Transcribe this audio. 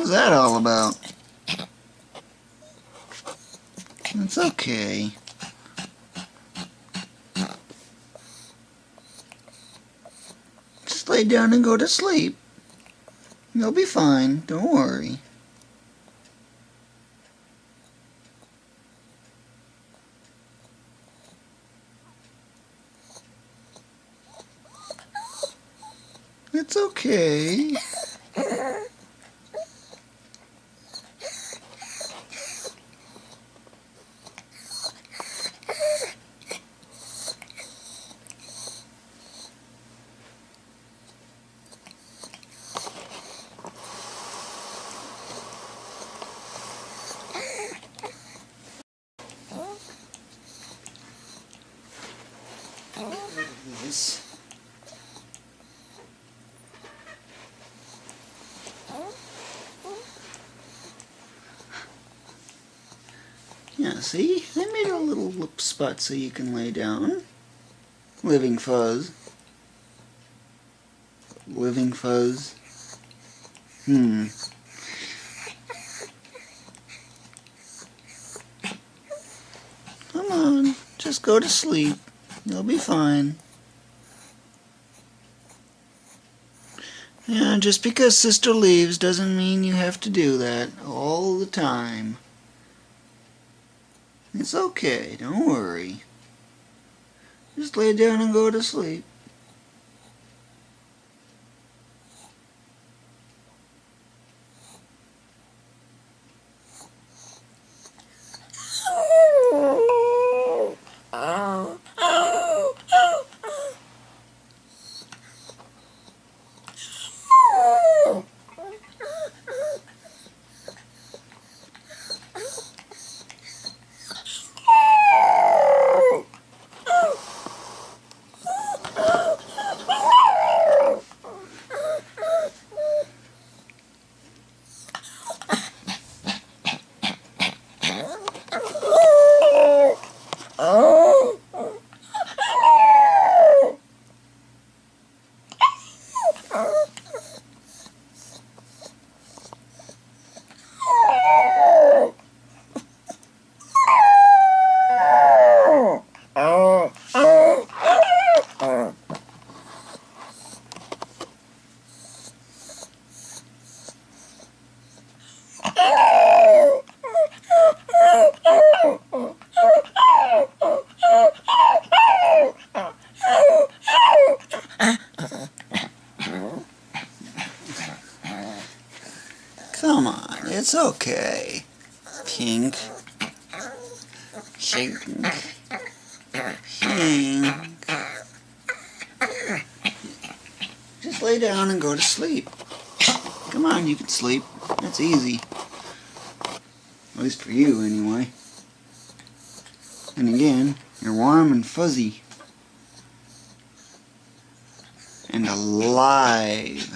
was that all about? It's okay. Just lay down and go to sleep. You'll be fine. Don't worry. It's okay. This. Yeah, see? I made a little lip spot so you can lay down. Living fuzz. Living fuzz. Come on, just go to sleep. You'll be fine. Yeah, just because sister leaves doesn't mean you have to do that all the time. It's okay, don't worry. Just lay down and go to sleep. Come on, it's okay. Pink. Pink. Pink. Just lay down and go to sleep. Come on, you can sleep. That's easy. At least for you, anyway. And again, you're warm and fuzzy. And alive.